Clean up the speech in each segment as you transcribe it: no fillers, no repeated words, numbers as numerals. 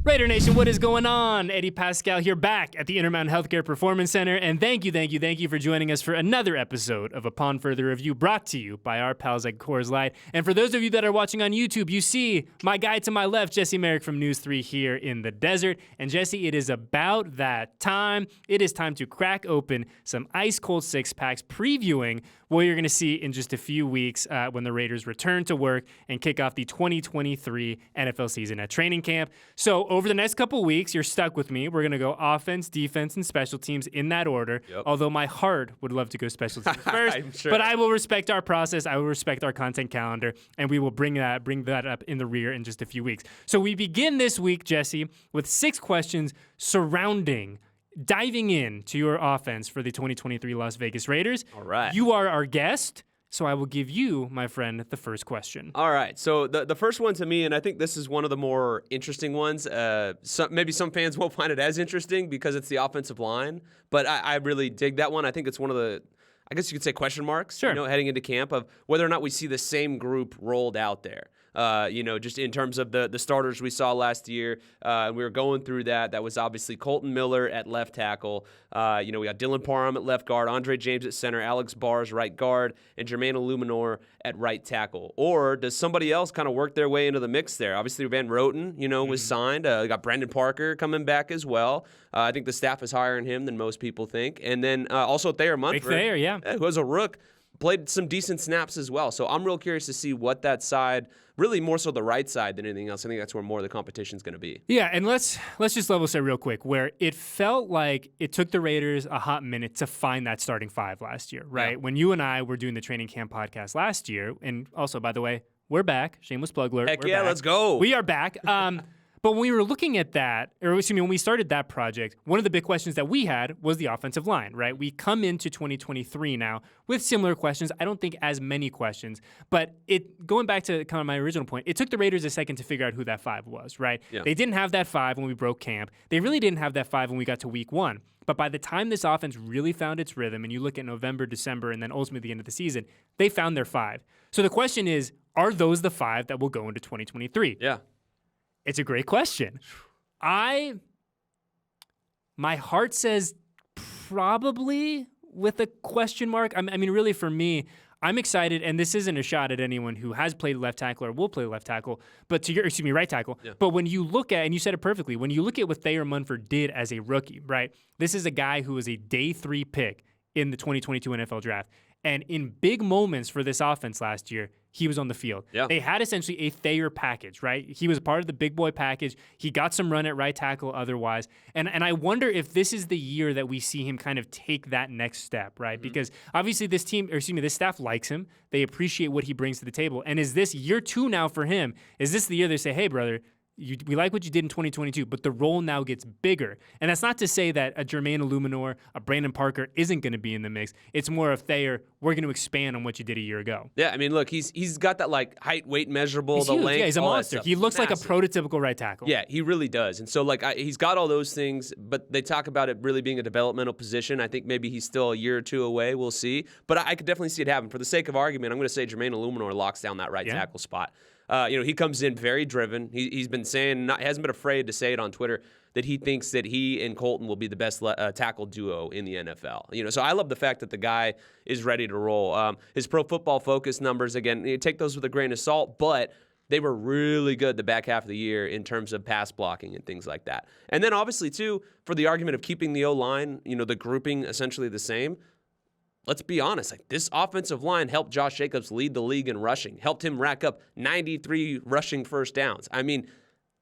Raider Nation, what is going on? Eddie Paskal here, back at the Intermountain Healthcare Performance Center, and thank you for joining us for another episode of Upon Further Review, brought to you by our pals at Coors Light. And for those of you that are watching on YouTube, you see my guy to my left, Jesse Merrick from News 3 here in the desert. And Jesse, it is about that time. It is time to crack open some ice-cold six-packs, previewing what you're going to see in just a few weeks when the Raiders return to work and kick off the 2023 NFL season at training camp. So over the next couple weeks, you're stuck with me. We're going to go offense, defense, and special teams in that order, although my heart would love to go special teams first. I'm sure. But I will respect our process. I will respect our content calendar, and we will bring that up in the rear in just a few weeks. So we begin this week, Jesse, with 6 questions surrounding diving into your offense for the 2023 Las Vegas Raiders. All right. You are our guest, so I will give you, my friend, the first question. All right. So the first one to me, and I think this is one of the more interesting ones. Maybe some fans won't find it as interesting because it's the offensive line, but I really dig that one. I think it's one of the, I guess you could say, question marks, sure, heading into camp, of whether or not we see the same group rolled out there. Just in terms of the starters we saw last year, we were going through that. That was obviously Colton Miller at left tackle. We got Dylan Parham at left guard, Andre James at center, Alex Bars right guard, and Jermaine Illuminor at right tackle. Or does somebody else kind of work their way into the mix there? Obviously, Van Roten, was signed. We got Brandon Parker coming back as well. I think the staff is higher on him than most people think. And then also Thayer Munford, Thayer, yeah, who was a rook, played some decent snaps as well. So I'm real curious to see what that side, really more so the right side than anything else. I think that's where more of the competition is going to be. Yeah, and let's just level set real quick, where it felt like it took the Raiders a hot minute to find that starting 5 last year, right? Yeah. When you and I were doing the training camp podcast last year, and also, by the way, we're back. Shameless plug alert. Heck we're yeah, back. let's go. We are back. But when we were looking at that, when we started that project, one of the big questions that we had was the offensive line, right? We come into 2023 now with similar questions. I don't think as many questions, but going back to kind of my original point, it took the Raiders a second to figure out who that 5 was, right? Yeah. They didn't have that 5 when we broke camp. They really didn't have that 5 when we got to week 1. But by the time this offense really found its rhythm, and you look at November, December, and then ultimately the end of the season, they found their 5. So the question is, are those the 5 that will go into 2023? Yeah. It's a great question. My heart says probably with a question mark. I mean, really, for me, I'm excited, and this isn't a shot at anyone who has played left tackle or will play left tackle, but right tackle. Yeah. But when you look at, and you said it perfectly, when you look at what Thayer Munford did as a rookie, right? This is a guy who was a day 3 pick in the 2022 NFL draft. And in big moments for this offense last year, he was on the field. Yeah. They had essentially a Thayer package, right? He was part of the big boy package. He got some run at right tackle otherwise. And I wonder if this is the year that we see him kind of take that next step, right? Mm-hmm. Because obviously this staff likes him. They appreciate what he brings to the table. And is this year 2 now for him? Is this the year they say, hey, brother, we like what you did in 2022, but the role now gets bigger. And that's not to say that a Jermaine Illuminor, a Brandon Parker isn't going to be in the mix. It's more of Thayer, we're going to expand on what you did a year ago. Yeah, I mean, look, he's got that height, weight measurable, he's the huge. length. Yeah, he's a monster. He looks Massive. like a prototypical right tackle. Yeah, he really does. And so he's got all those things, but they talk about it really being a developmental position. I think maybe he's still a year or 2 away. We'll see. But I could definitely see it happen. For the sake of argument, I'm going to say Jermaine Illuminor locks down that right tackle spot. He comes in very driven. He's been saying, hasn't been afraid to say it on Twitter, that he thinks that he and Colton will be the best tackle duo in the NFL. So I love the fact that the guy is ready to roll. His Pro Football Focus numbers, again, you take those with a grain of salt, but they were really good the back half of the year in terms of pass blocking and things like that. And then obviously, too, for the argument of keeping the O-line, the grouping essentially the same, let's be honest, this offensive line helped Josh Jacobs lead the league in rushing, helped him rack up 93 rushing first downs. I mean,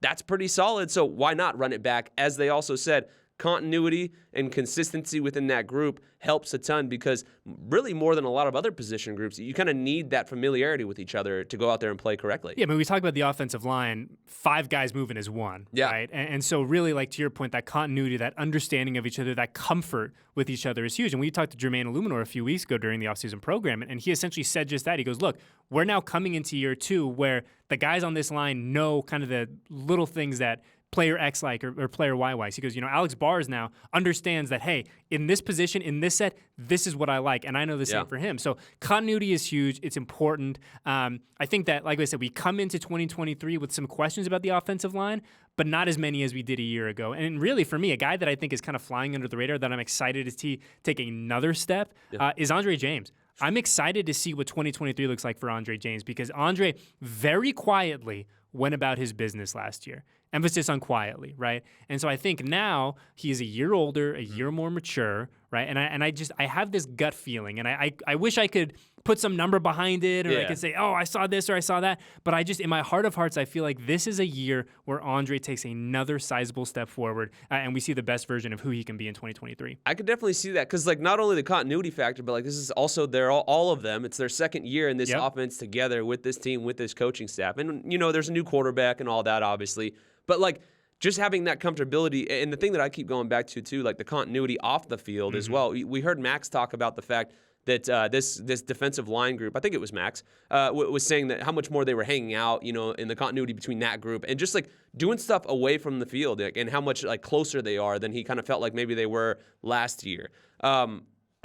that's pretty solid, so why not run it back? As they also said, continuity and consistency within that group helps a ton because really more than a lot of other position groups, you kind of need that familiarity with each other to go out there and play correctly. Yeah, I mean, we talk about the offensive line, 5 guys moving as one, right? And so really, to your point, that continuity, that understanding of each other, that comfort with each other is huge. And we talked to Jermaine Illuminor a few weeks ago during the offseason program, and he essentially said just that. He goes, look, we're now coming into year 2 where the guys on this line know kind of the little things that player X like or player Y likes. He goes, Alex Bars now understands that, hey, in this position, in this set, this is what I like. And I know the same for him. So continuity is huge. It's important. I think that, like I said, we come into 2023 with some questions about the offensive line, but not as many as we did a year ago. And really, for me, a guy that I think is kind of flying under the radar that I'm excited to see take another step is Andre James. I'm excited to see what 2023 looks like for Andre James because Andre very quietly went about his business last year. Emphasis on quietly, right? And so I think now he is a year older, a year more mature, right? And I have this gut feeling, and I wish I could put some number behind it, or I could say, oh, I saw this or I saw that. But I just, in my heart of hearts, I feel like this is a year where Andre takes another sizable step forward, and we see the best version of who he can be in 2023. I could definitely see that because, like, not only the continuity factor, but like this is also all of them. It's their second year in this offense together with this team, with this coaching staff, and there's a new quarterback and all that, obviously. But like just having that comfortability, and the thing that I keep going back to too, like the continuity off the field as well. We heard Max talk about the fact that this defensive line group, I think it was Max, was saying that how much more they were hanging out, in the continuity between that group and just like doing stuff away from the field, and how much like closer they are than he kind of felt like maybe they were last year.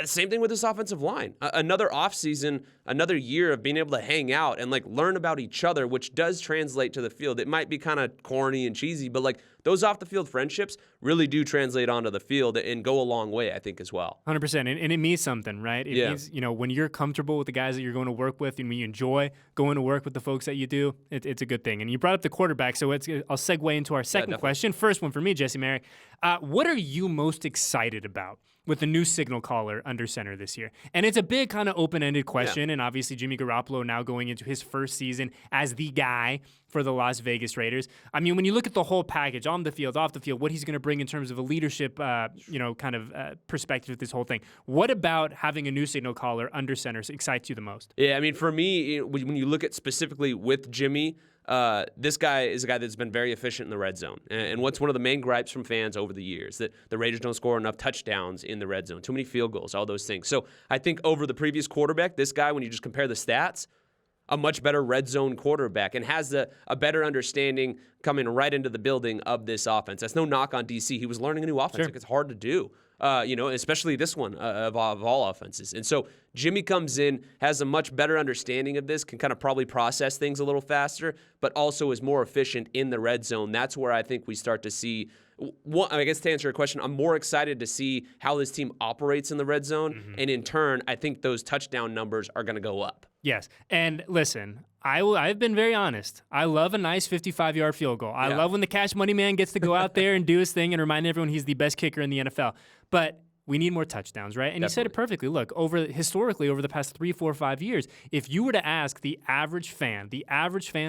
Same thing with this offensive line. Another offseason, another year of being able to hang out and like learn about each other, which does translate to the field. It might be kind of corny and cheesy, but like those off the field friendships really do translate onto the field and go a long way, I think, as well. 100%. And it means something, right? It means, when you're comfortable with the guys that you're going to work with and when you enjoy going to work with the folks that you do, it's a good thing. And you brought up the quarterback, so I'll segue into our second question. First one for me, Jesse Merrick. What are you most excited about with the new signal caller under center this year? And it's a big kind of open-ended question, and obviously Jimmy Garoppolo now going into his first season as the guy for the Las Vegas Raiders. I mean, when you look at the whole package, on the field, off the field, what he's going to bring in terms of a leadership, perspective with this whole thing. What about having a new signal caller under center excites you the most? Yeah, I mean, for me, when you look at specifically with Jimmy, this guy is a guy that's been very efficient in the red zone. And what's one of the main gripes from fans over the years, that the Raiders don't score enough touchdowns in the red zone, too many field goals, all those things. So I think over the previous quarterback, this guy, when you just compare the stats, a much better red zone quarterback and has a better understanding coming right into the building of this offense. That's no knock on DC. He was learning a new offense. Sure. Like, it's hard to do, especially this one of all offenses. And so Jimmy comes in, has a much better understanding of this, can kind of probably process things a little faster, but also is more efficient in the red zone. That's where I think we start to see. I guess to answer your question, I'm more excited to see how this team operates in the red zone. Mm-hmm. And in turn, I think those touchdown numbers are going to go up. Yes. And listen, I've been very honest. I love a nice 55-yard field goal. I love when the Cash Money Man gets to go out there and do his thing and remind everyone he's the best kicker in the NFL. But we need more touchdowns, right? And You said it perfectly. Look, historically, over the past 3, 4, 5 years, if you were to ask the average fan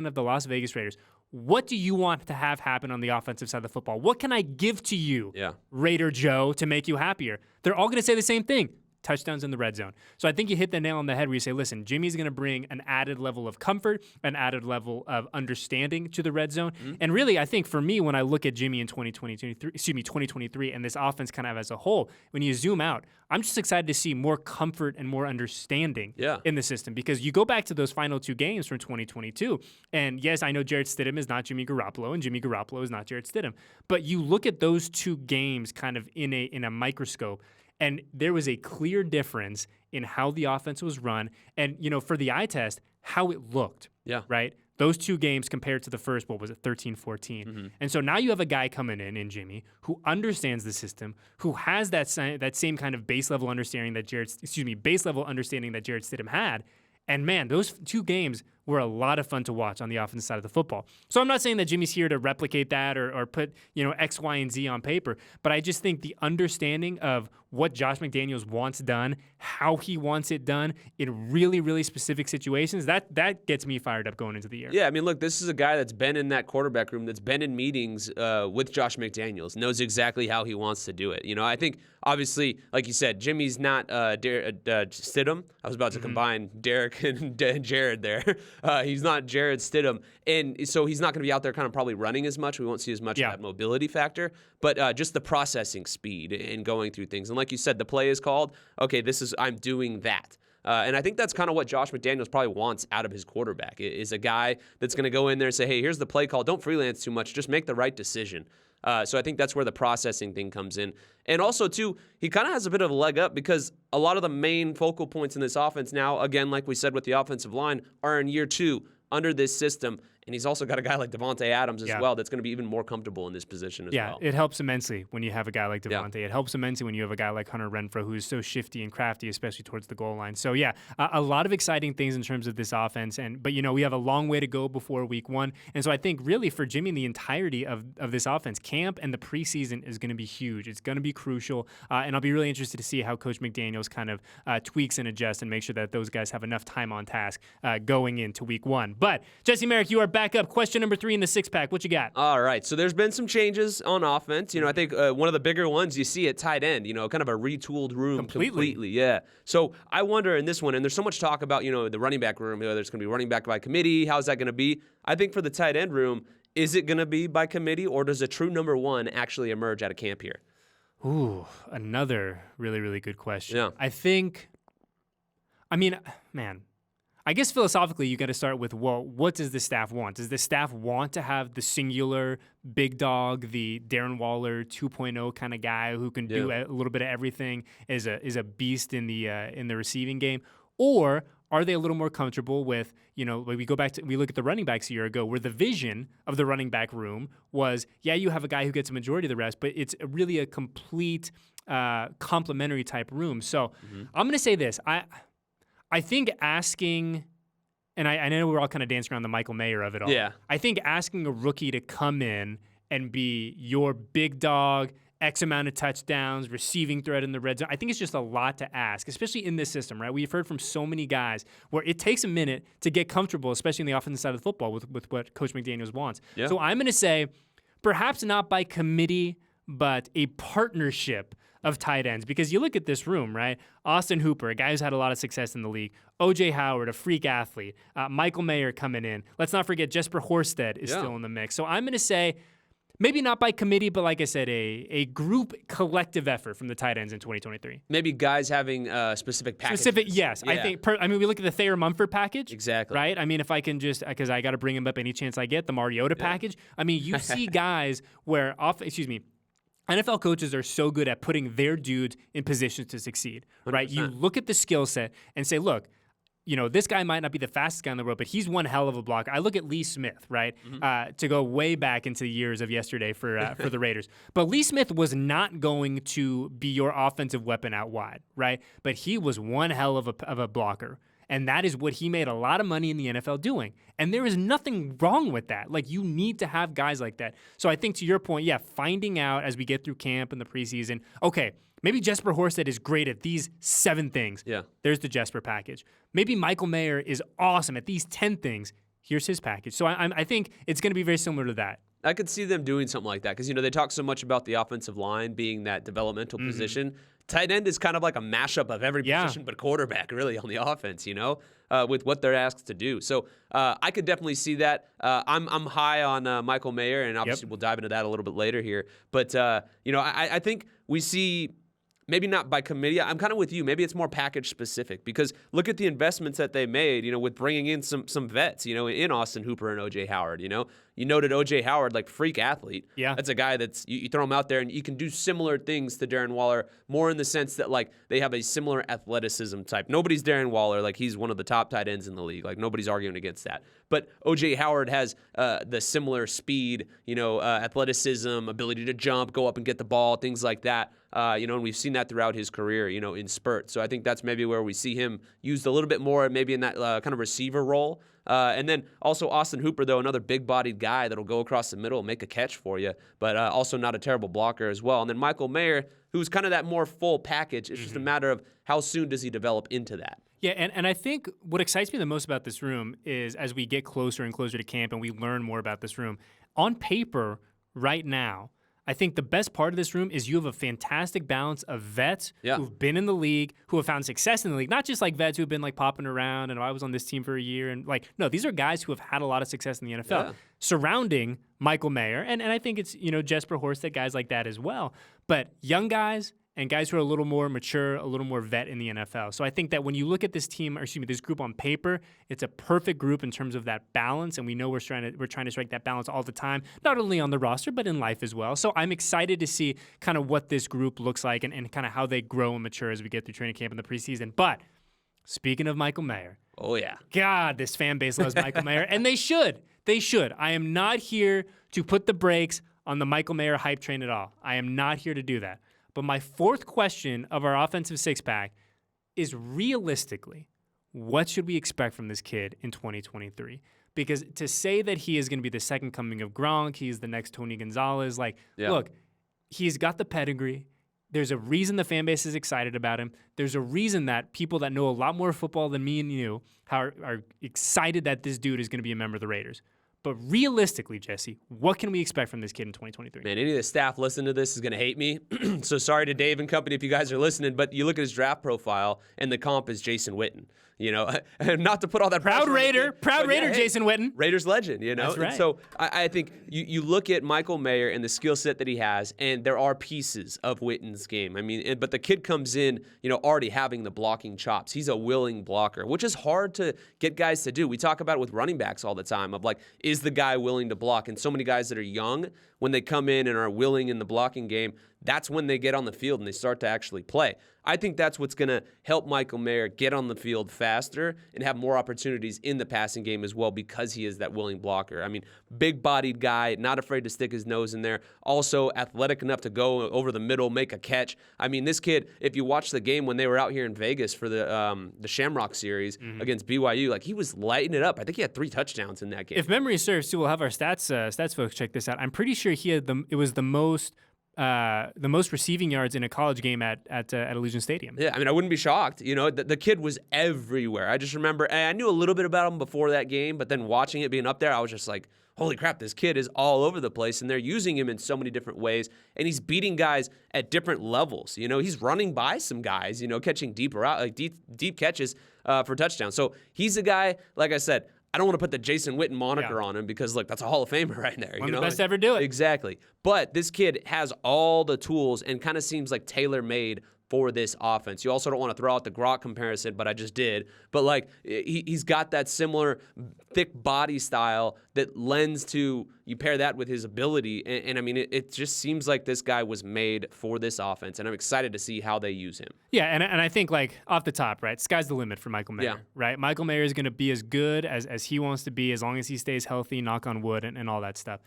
of the Las Vegas Raiders, what do you want to have happen on the offensive side of the football? What can I give to you, Raider Joe, to make you happier? They're all going to say the same thing. Touchdowns in the red zone. So I think you hit the nail on the head where you say, listen, Jimmy's going to bring an added level of comfort, an added level of understanding to the red zone. Mm-hmm. And really, I think for me, when I look at Jimmy in 2023, and this offense kind of as a whole, when you zoom out, I'm just excited to see more comfort and more understanding in the system, because you go back to those final 2 games from 2022, and yes, I know Jarrett Stidham is not Jimmy Garoppolo, and Jimmy Garoppolo is not Jarrett Stidham, but you look at those 2 games kind of in a microscope, and there was a clear difference in how the offense was run and, for the eye test, how it looked. Yeah. Right? Those 2 games compared to the first, 13-14. Mm-hmm. And so now you have a guy coming in Jimmy, who understands the system, who has that same kind of base level understanding that Jarrett Stidham had. And man, those 2 games were a lot of fun to watch on the offensive side of the football. So I'm not saying that Jimmy's here to replicate that or put, X, Y, and Z on paper, but I just think the understanding of what Josh McDaniels wants done, how he wants it done in really, really specific situations, that gets me fired up going into the year. Yeah, I mean, look, this is a guy that's been in that quarterback room, that's been in meetings with Josh McDaniels, knows exactly how he wants to do it. I think, obviously, like you said, Jimmy's not Stidham. I was about to combine Derek and Jared there. He's not Jared Stidham, and so he's not going to be out there kind of probably running as much. We won't see as much of that mobility factor, but just the processing speed and going through things. And like you said, the play is called, okay, I'm doing that. And I think that's kind of what Josh McDaniels probably wants out of his quarterback, is a guy that's going to go in there and say, hey, here's the play call. Don't freelance too much. Just make the right decision. So I think that's where the processing thing comes in. And also, too, he kind of has a bit of a leg up because a lot of the main focal points in this offense now, again, like we said with the offensive line, are in year 2 under this system. And he's also got a guy like Devontae Adams as well that's going to be even more comfortable in this position as well. Yeah, it helps immensely when you have a guy like Devontae. It helps immensely when you have a guy like Hunter Renfrow, who is so shifty and crafty, especially towards the goal line. So, yeah, a lot of exciting things in terms of this offense. But, we have a long way to go before week 1. And so I think really for Jimmy, the entirety of this offense, camp and the preseason is going to be huge. It's going to be crucial. And I'll be really interested to see how Coach McDaniels kind of tweaks and adjusts and make sure that those guys have enough time on task going into week 1. But, Jesse Merrick, you are back up. Question number 3 in the 6-pack. What you got? All right. So there's been some changes on offense. I think one of the bigger ones you see at tight end, kind of a retooled room completely. Yeah. So I wonder in this one, and there's so much talk about, the running back room, whether it's going to be running back by committee. How's that going to be? I think for the tight end room, is it going to be by committee, or does a true number 1 actually emerge out of camp here? Ooh, another really, really good question. Yeah. I guess philosophically, you got to start with, well, what does the staff want? Does the staff want to have the singular big dog, the Darren Waller 2.0 kind of guy who can do a little bit of everything, is a beast in the receiving game? Or are they a little more comfortable with, when we look at the running backs a year ago, where the vision of the running back room was, you have a guy who gets a majority of the reps, but it's really a complete complementary type room. So I'm going to say this. I think asking, and I know we're all kind of dancing around the Michael Mayer of it all. Yeah. I think asking a rookie to come in and be your big dog, X amount of touchdowns, receiving threat in the red zone, I think it's just a lot to ask, especially in this system, right? We've heard from so many guys where it takes a minute to get comfortable, especially on the offensive side of the football with what Coach McDaniels wants. Yeah. So I'm going to say perhaps not by committee, but a partnership of tight ends, because you look at this room, right? Austin Hooper, a guy who's had a lot of success in the league. O.J. Howard, a freak athlete. Michael Mayer coming in. Let's not forget Jesper Horsted is still in the mix. So I'm going to say maybe not by committee, but like I said, a group collective effort from the tight ends in 2023. Maybe guys having specific packages. Yes. Yeah. We look at the Thayer Mumford package. Exactly. Right? If I can just, because I got to bring him up any chance I get, the Mariota package. You see guys where NFL coaches are so good at putting their dudes in positions to succeed, right? 100%. You look at the skill set and say, look, this guy might not be the fastest guy in the world, but he's one hell of a blocker. I look at Lee Smith, right, to go way back into the years of yesterday for the Raiders. But Lee Smith was not going to be your offensive weapon out wide, right? But he was one hell of a blocker. And that is what he made a lot of money in the NFL doing. And there is nothing wrong with that. You need to have guys like that. So I think to your point, finding out as we get through camp and the preseason, okay, maybe Jesper Horsted is great at these 7 things. Yeah. There's the Jesper package. Maybe Michael Mayer is awesome at these 10 things. Here's his package. So I think it's going to be very similar to that. I could see them doing something like that because, they talk so much about the offensive line being that developmental position. Tight end is kind of like a mashup of every position but quarterback, really, on the offense, with what they're asked to do. So I could definitely see that. I'm high on Michael Mayer, and obviously we'll dive into that a little bit later here. But, I think we see maybe not by committee. I'm kind of with you. Maybe it's more package specific because look at the investments that they made, with bringing in some vets, in Austin Hooper and O.J. Howard, You noted O.J. Howard, freak athlete. Yeah. That's a guy that's, you throw him out there and you can do similar things to Darren Waller, more in the sense that, they have a similar athleticism type. Nobody's Darren Waller. He's one of the top tight ends in the league. Nobody's arguing against that. But O.J. Howard has the similar speed, athleticism, ability to jump, go up and get the ball, things like that. And we've seen that throughout his career, in spurts. So I think that's maybe where we see him used a little bit more, maybe in that kind of receiver role. And then also Austin Hooper, though, another big-bodied guy that'll go across the middle and make a catch for you, but also not a terrible blocker as well. And then Michael Mayer, who's kind of that more full package. It's just a matter of how soon does he develop into that. Yeah, and I think what excites me the most about this room is as we get closer and closer to camp and we learn more about this room, on paper right now, I think the best part of this room is you have a fantastic balance of vets who've been in the league, who have found success in the league. Not just vets who've been popping around and I was on this team for a year. And no, these are guys who have had a lot of success in the NFL surrounding Michael Mayer. And I think it's, Jesper Horsted, guys like that as well. But young guys and guys who are a little more mature, a little more vet in the NFL. So I think that when you look at this team, or excuse me, this group on paper, it's a perfect group in terms of that balance, and we know we're trying to strike that balance all the time, not only on the roster, but in life as well. So I'm excited to see kind of what this group looks like and kind of how they grow and mature as we get through training camp in the preseason. But speaking of Michael Mayer, oh yeah, God, this fan base loves Michael Mayer, and they should. They should. I am not here to put the brakes on the Michael Mayer hype train at all. I am not here to do that. But my fourth question of our offensive six-pack is, realistically, what should we expect from this kid in 2023? Because to say that he is going to be the second coming of Gronk, he's the next Tony Gonzalez, look, he's got the pedigree. There's a reason the fan base is excited about him. There's a reason that people that know a lot more football than me and you are excited that this dude is going to be a member of the Raiders. But realistically, Jesse, what can we expect from this kid in 2023? Man, any of the staff listening to this is going to hate me. So sorry to Dave and company if you guys are listening, but you look at his draft profile, and the comp is Jason Witten. You know, not to put all that proud Raider, hey, Jason Witten. Raiders legend, you know. That's right. And so I think you look at Michael Mayer and the skill set that he has, and there are pieces of Witten's game. I mean, but the kid comes in, you know, already having the blocking chops. He's a willing blocker, which is hard to get guys to do. We talk about it with running backs all the time of like, is the guy willing to block? And so many guys that are young, when they come in and are willing in the blocking game, that's when they get on the field and they start to actually play. I think that's what's going to help Michael Mayer get on the field faster and have more opportunities in the passing game as well, because he is that willing blocker. I mean, big-bodied guy, not afraid to stick his nose in there. Also athletic enough to go over the middle, make a catch. I mean, this kid, if you watch the game when they were out here in Vegas for the Shamrock Series against BYU, like, he was lighting it up. I think he had 3 touchdowns in that game. If memory serves, too, we'll have our stats folks check this out. I'm pretty sure it was the most receiving yards in a college game at Allegiant Stadium. Yeah, I mean, I wouldn't be shocked. You know, the kid was everywhere. I just remember, and I knew a little bit about him before that game, but then watching it being up there, I was just like, holy crap, this kid is all over the place, and they're using him in so many different ways, and he's beating guys at different levels. You know, he's running by some guys, you know, catching deep catches for touchdowns. So he's a guy, like I said, I don't want to put the Jason Witten moniker on him because, look, that's a Hall of Famer right there. One of the best to ever do it. Exactly. But this kid has all the tools and kind of seems like tailor-made for this offense. You also don't want to throw out the Gronk comparison, but I just did. But, like, he's got that similar thick body style that lends to, you pair that with his ability, and I mean, it just seems like this guy was made for this offense, and I'm excited to see how they use him. Yeah, and I think, like, off the top, right, sky's the limit for Michael Mayer, right? Michael Mayer is going to be as good as he wants to be as long as he stays healthy, knock on wood, and all that stuff.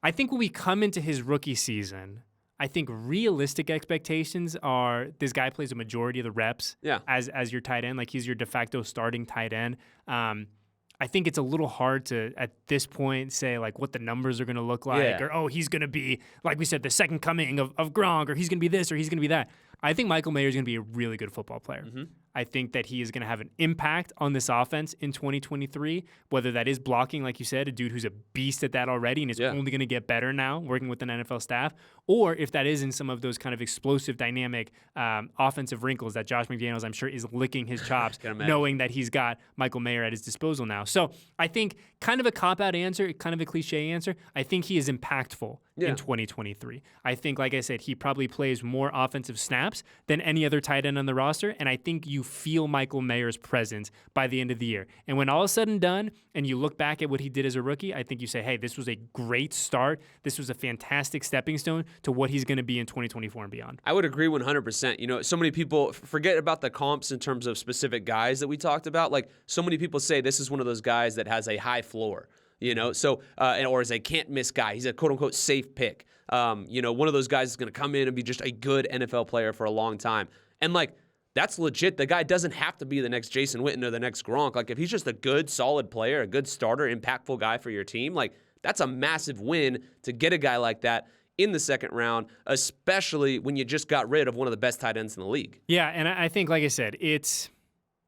I think when we come into his rookie season, I think realistic expectations are this guy plays a majority of the reps as your tight end. Like, he's your de facto starting tight end. I think it's a little hard to, at this point, say, like, what the numbers are going to look like. Or, he's going to be, like we said, the second coming of Gronk, or he's going to be this, or he's going to be that. I think Michael Mayer is going to be a really good football player. I think that he is going to have an impact on this offense in 2023, whether that is blocking, like you said, a dude who's a beast at that already and is only going to get better now working with an NFL staff, or if that is in some of those kind of explosive, dynamic offensive wrinkles that Josh McDaniels, I'm sure, is licking his chops knowing that he's got Michael Mayer at his disposal now. So I think kind of a cop-out answer, kind of a cliche answer, I think he is impactful in 2023. I think, like I said, he probably plays more offensive snaps than any other tight end on the roster, and I think you feel Michael Mayer's presence by the end of the year. And when all is said and done, and you look back at what he did as a rookie, I think you say, hey, this was a great start. This was a fantastic stepping stone to what he's going to be in 2024 and beyond. I would agree 100%. You know, so many people forget about the comps in terms of specific guys that we talked about. Like, so many people say this is one of those guys that has a high floor. You know, so or is a can't-miss guy. He's a quote-unquote safe pick. You know, one of those guys is going to come in and be just a good NFL player for a long time. And, like, that's legit. The guy doesn't have to be the next Jason Witten or the next Gronk. Like, if he's just a good, solid player, a good starter, impactful guy for your team, like, that's a massive win to get a guy like that in the second round, especially when you just got rid of one of the best tight ends in the league. Yeah, and I think, like I said, it's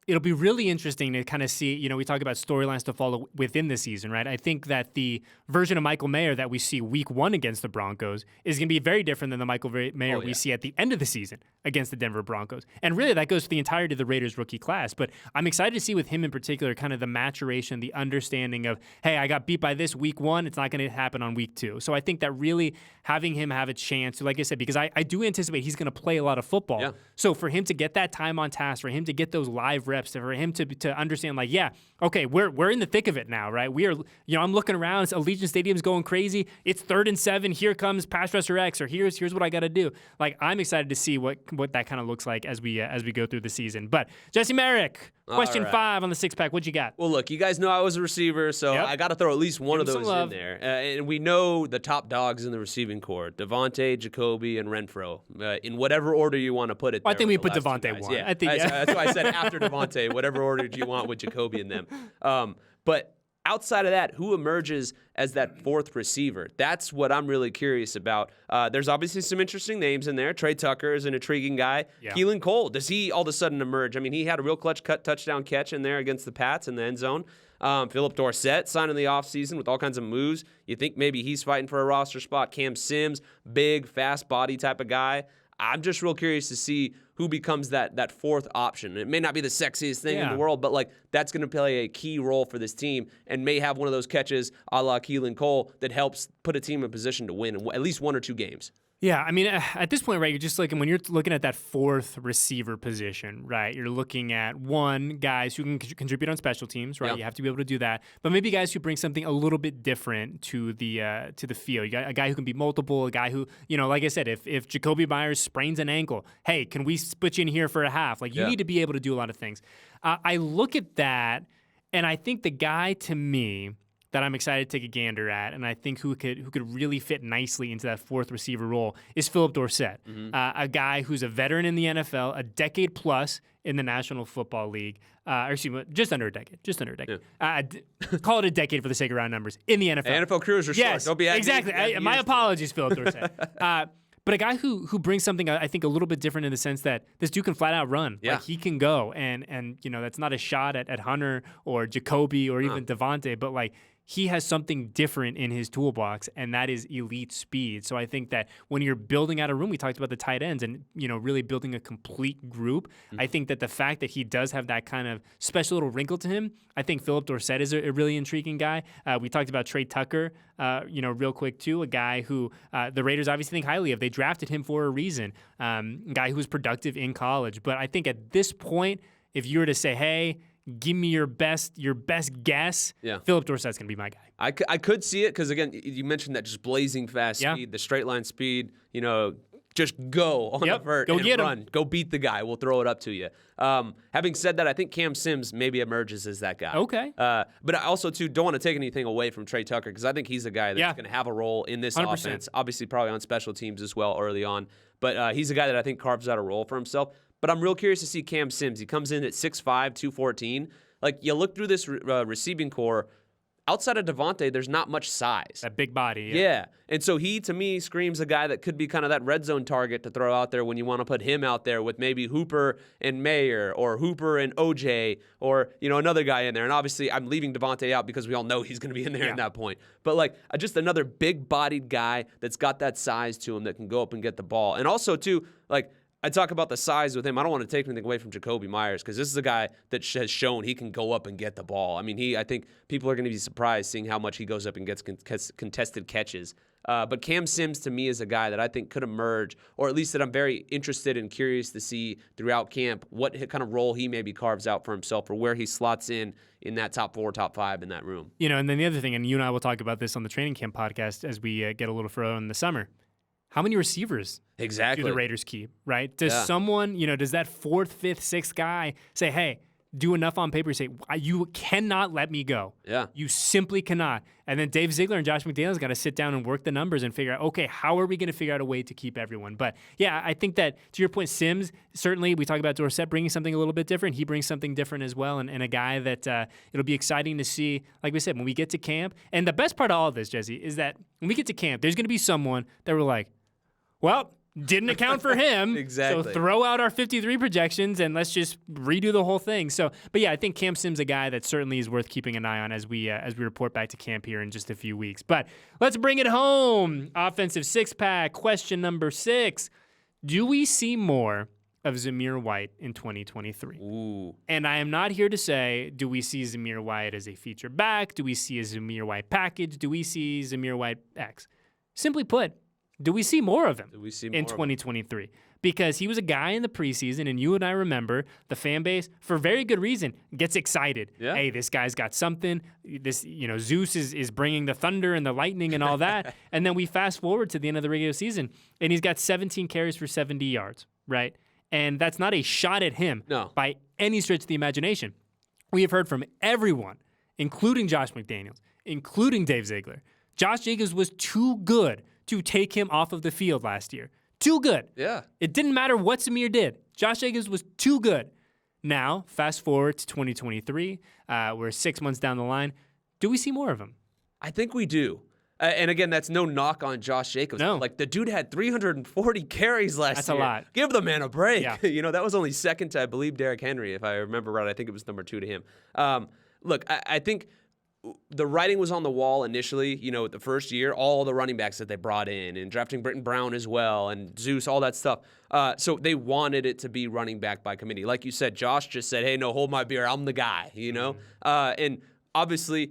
it'll be really interesting to kind of see, we talk about storylines to follow within the season, right? I think that the version of Michael Mayer that we see week 1 against the Broncos is going to be very different than the Michael Mayer we see at the end of the season against the Denver Broncos. And really, that goes for the entirety of the Raiders rookie class. But I'm excited to see with him in particular kind of the maturation, the understanding of, hey, I got beat by this week 1. It's not going to happen on week 2. So I think that really having him have a chance to, like I said, because I do anticipate he's going to play a lot of football. Yeah. So for him to get that time on task, for him to get those live reps, for him to understand, like, yeah, okay, we're in the thick of it now, right? We are, I'm looking around, Allegiant Stadium's going crazy. It's 3rd and 7. Here comes pass rusher X, or here's what I got to do. Like, I'm excited to see what that kind of looks like as we go through the season. But Jesse Merrick, question 5 on the 6-pack. What you got? Well, look, you guys know I was a receiver, so I got to throw at least one of those in there. And we know the top dogs in the receiving core: Devontae, Jacoby, and Renfro. In whatever order you want to put it. I think we put Devontae 1. Yeah, I think that's why I said after Devontae, whatever order do you want with Jacoby and them. But outside of that, who emerges as that 4th receiver? That's what I'm really curious about. There's obviously some interesting names in there. Trey Tucker is an intriguing guy. Yeah. Keelan Cole, does he all of a sudden emerge? I mean, he had a real clutch touchdown catch in there against the Pats in the end zone. Philip Dorsett signed in the offseason with all kinds of moves. You think maybe he's fighting for a roster spot. Cam Sims, big, fast body type of guy. I'm just real curious to see who becomes that 4th option. It may not be the sexiest thing in the world, but like that's going to play a key role for this team and may have one of those catches a la Keelan Cole that helps put a team in position to win in at least 1 or 2 games. Yeah, I mean, at this point, right, you're just looking, when you're looking at that 4th receiver position, right, you're looking at, one, guys who can contribute on special teams, right? Yeah. You have to be able to do that. But maybe guys who bring something a little bit different to the field. You got a guy who can be multiple, a guy who, like I said, if Jacoby Myers sprains an ankle, hey, can we put you in here for a half? Like, you need to be able to do a lot of things. I look at that, and I think the guy, to me, that I'm excited to take a gander at, and I think who could really fit nicely into that 4th receiver role is Philip Dorsett, a guy who's a veteran in the NFL, a decade plus in the National Football League, just under a decade. Yeah. Call it a decade for the sake of round numbers in the NFL. NFL crews are short. Don't be exactly. My apologies, Philip Dorsett. But a guy who brings something, I think, a little bit different in the sense that this dude can flat out run. Yeah. Like, he can go. And that's not a shot at Hunter or Jacoby or even Devontae, but like, he has something different in his toolbox, and that is elite speed. So I think that when you're building out a room, we talked about the tight ends and, really building a complete group. I think that the fact that he does have that kind of special little wrinkle to him, I think Philip Dorsett is a really intriguing guy. We talked about Trey Tucker, real quick too, a guy who the Raiders obviously think highly of. They drafted him for a reason, a guy who was productive in college. But I think at this point, if you were to say, hey, give me your best guess, Philip Dorsett's going to be my guy. I could see it because, again, you mentioned that just blazing fast speed, the straight line speed, just go on the vert and run. Go beat the guy. We'll throw it up to you. Having said that, I think Cam Sims maybe emerges as that guy. Okay. But I also, too, don't want to take anything away from Trey Tucker because I think he's a guy that's going to have a role in this 100%. Offense. Obviously, probably on special teams as well early on. But he's a guy that I think carves out a role for himself. But I'm real curious to see Cam Sims. He comes in at 6'5", 214. Like, you look through this receiving core, outside of Devontae, there's not much size. That big body. Yeah. And so he, to me, screams a guy that could be kind of that red zone target to throw out there when you want to put him out there with maybe Hooper and Mayer or Hooper and OJ or, another guy in there. And obviously, I'm leaving Devontae out because we all know he's going to be in there at that point. But, like, just another big-bodied guy that's got that size to him that can go up and get the ball. And also, too, like, I talk about the size with him. I don't want to take anything away from Jacoby Myers because this is a guy that has shown he can go up and get the ball. I mean, I think people are going to be surprised seeing how much he goes up and gets contested catches. But Cam Sims, to me, is a guy that I think could emerge, or at least that I'm very interested and curious to see throughout camp what kind of role he maybe carves out for himself or where he slots in that top 4, top 5 in that room. And then the other thing, and you and I will talk about this on the training camp podcast as we get a little further in the summer. How many receivers do the Raiders keep, right? Does someone, does that 4th, 5th, 6th guy say, hey, do enough on paper, say, you cannot let me go. Yeah. You simply cannot. And then Dave Ziegler and Josh McDaniels got to sit down and work the numbers and figure out, okay, how are we going to figure out a way to keep everyone? But, yeah, I think that, to your point, Sims, certainly we talk about Dorsett bringing something a little bit different. He brings something different as well, and a guy that it'll be exciting to see, like we said, when we get to camp. And the best part of all of this, Jesse, is that when we get to camp, there's going to be someone that we're like, well, didn't account for him. Exactly. So throw out our 53 projections and let's just redo the whole thing. So, but yeah, I think Cam Sims a guy that certainly is worth keeping an eye on as we report back to camp here in just a few weeks. But let's bring it home. Offensive six-pack, question number 6. Do we see more of Zamir White in 2023? Ooh. And I am not here to say, do we see Zamir White as a feature back? Do we see a Zamir White package? Do we see Zamir White X? Simply put, do we see more of him in 2023? Because he was a guy in the preseason, and you and I remember the fan base, for very good reason, gets excited. Yeah. Hey, this guy's got something. This, Zeus is bringing the thunder and the lightning and all that. And then we fast forward to the end of the regular season, and he's got 17 carries for 70 yards, right? And that's not a shot at him by any stretch of the imagination. We have heard from everyone, including Josh McDaniels, including Dave Ziegler. Josh Jacobs was too good to take him off of the field last year. Too good. Yeah. It didn't matter what Zamir did. Josh Jacobs was too good. Now, fast forward to 2023. We're 6 months down the line. Do we see more of him? I think we do. And again, that's no knock on Josh Jacobs. No. Like, the dude had 340 carries last year. That's a lot. Give the man a break. Yeah. That was only second to, I believe, Derrick Henry, if I remember right. I think it was number 2 to him. Look, I think the writing was on the wall initially, the first year, all the running backs that they brought in and drafting Britton Brown as well and Zeus, all that stuff. So they wanted it to be running back by committee. Like you said, Josh just said, hey, no, hold my beer. I'm the guy, And obviously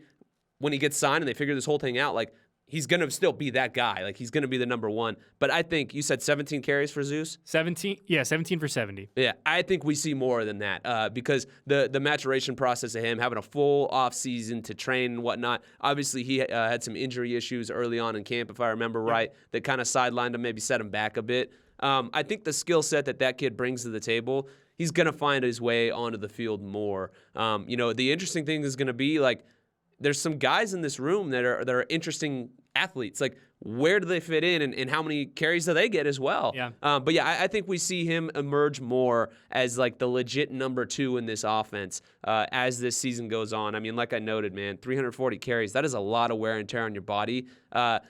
when he gets signed and they figure this whole thing out, like, he's going to still be that guy. Like, he's going to be the number one. But I think you said 17 carries for Zeus? 17 for 70. Yeah, I think we see more than that because the maturation process of him, having a full offseason to train and whatnot. Obviously, he had some injury issues early on in camp, if I remember right, that kind of sidelined him, maybe set him back a bit. I think the skill set that kid brings to the table, he's going to find his way onto the field more. The interesting thing is going to be, like, there's some guys in this room that are interesting athletes. Like, where do they fit in and how many carries do they get as well? Yeah. But yeah, I think we see him emerge more as like the legit number 2 in this offense as this season goes on. I mean, like I noted, man, 340 carries, that is a lot of wear and tear on your body,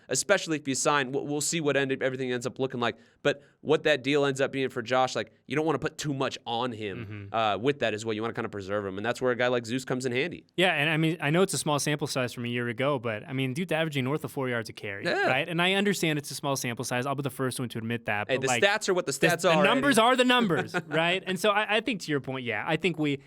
especially if you sign. We'll see what everything ends up looking like. But what that deal ends up being for Josh, like, you don't want to put too much on him with that as well. You want to kind of preserve him. And that's where a guy like Zeus comes in handy. Yeah, and I mean, I know it's a small sample size from a year ago, but I mean, dude's averaging north of 4 yards a carry, right? And I understand it's a small sample size. I'll be the first one to admit that. Hey, but the stats are what the stats are. The numbers are the numbers, right? And so I think to your point, yeah, I think we're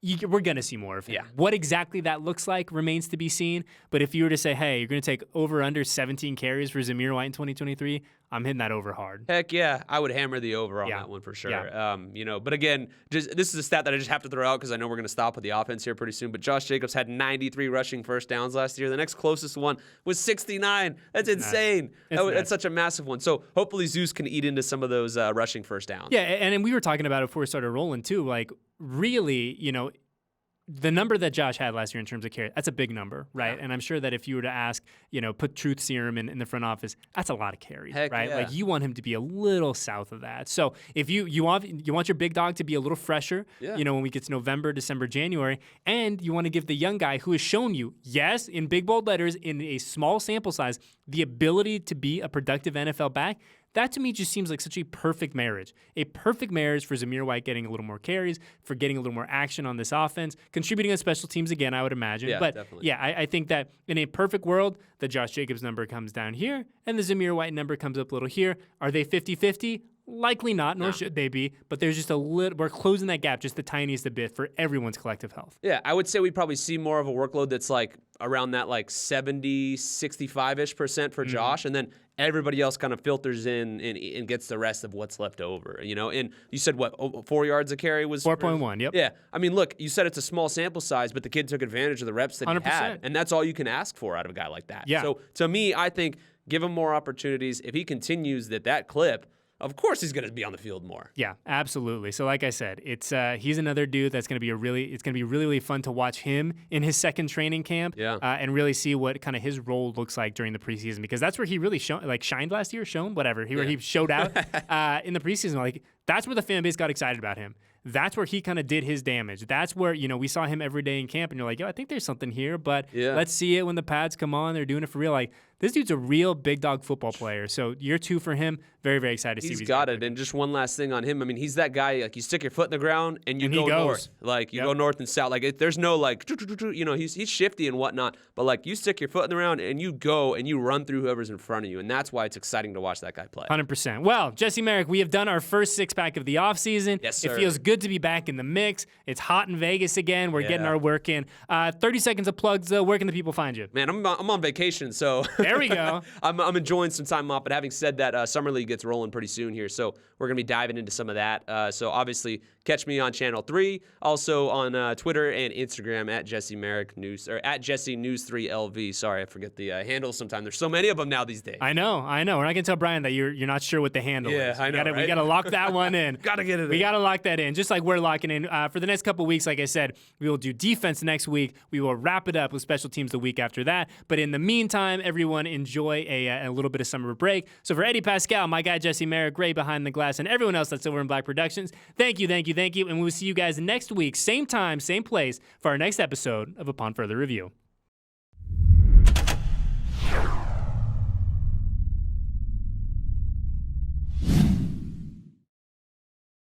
going to see more of him. Yeah. What exactly that looks like remains to be seen. But if you were to say, hey, you're going to take over under 17 carries for Zamir White in 2023, I'm hitting that over hard. Heck yeah, I would hammer the over on that one for sure. Yeah. But again, this is a stat that I just have to throw out because I know we're going to stop with the offense here pretty soon. But Josh Jacobs had 93 rushing first downs last year. The next closest one was 69. That's insane. That's such a massive one. So hopefully Zeus can eat into some of those rushing first downs. Yeah, and we were talking about it before we started rolling too. Like, really, the number that Josh had last year in terms of carry, that's a big number, right? Yeah. And I'm sure that if you were to ask, put truth serum in the front office, that's a lot of carries, Heck right? Yeah. Like, you want him to be a little south of that. So if you want your big dog to be a little fresher, when we get to November, December, January, and you want to give the young guy who has shown you, yes, in big bold letters, in a small sample size, the ability to be a productive NFL back, that to me just seems like such a perfect marriage. A perfect marriage for Zamir White getting a little more carries, for getting a little more action on this offense, contributing on special teams again, I would imagine. Yeah, but definitely. yeah, I think that in a perfect world, the Josh Jacobs number comes down here, and the Zamir White number comes up a little here. Are they 50-50? Likely not, nor should they be, but there's just a little, we're closing that gap just the tiniest a bit for everyone's collective health. Yeah, I would say we'd probably see more of a workload that's like around that like 70, 65-ish% for Josh, and then everybody else kind of filters in and gets the rest of what's left over, And you said, 4 yards a carry was? 4.1, yep. Yeah, I mean, look, you said it's a small sample size, but the kid took advantage of the reps that 100%. he had, and that's all you can ask for out of a guy like that. Yeah. So to me, I think give him more opportunities. If he continues that clip, of course he's going to be on the field more. Yeah, absolutely. So like I said, it's he's another dude that's going to be really fun to watch him in his second training camp and really see what kind of his role looks like during the preseason, because that's where he really shined last year, where he showed out in the preseason. Like, that's where the fan base got excited about him. That's where he kind of did his damage. That's where, we saw him every day in camp, and you're like, I think there's something here, but let's see it when the pads come on. They're doing it for real. Like, This dude's a real big dog football player. So year 2 for him, very, very excited to see. He's got it. And just one last thing on him. I mean, he's that guy, like, you stick your foot in the ground and you go north. Like, you go north and south. Like, there's no, like, you know, he's shifty and whatnot. But, like, you stick your foot in the ground and you go and you run through whoever's in front of you. And that's why it's exciting to watch that guy play. 100%. Well, Jesse Merrick, we have done our first six-pack of the offseason. Yes, sir. It feels good to be back in the mix. It's hot in Vegas again. We're getting our work in. 30 seconds of plugs, though. Where can the people find you? Man, I'm on vacation, so there we go. I'm enjoying some time off. But having said that, Summer League gets rolling pretty soon here, so we're gonna be diving into some of that. So obviously, catch me on Channel 3, also on Twitter and Instagram at Jesse Merrick News or at Jesse News 3 LV. Sorry, I forget the handles sometimes. There's so many of them now these days. I know. We're not gonna tell Brian that you're not sure what the handle is. Yeah, I know. We gotta lock that one in. Gotta get it. We gotta lock that in. Just like we're locking in for the next couple weeks. Like I said, we will do defense next week. We will wrap it up with special teams the week after that. But in the meantime, everyone enjoy a little bit of summer break. So for Eddie Paskal, my guy Jesse Merrick, Ray behind the glass, and everyone else at Silver and Black Productions, thank you, and we'll see you guys next week, same time, same place, for our next episode of Upon Further Review.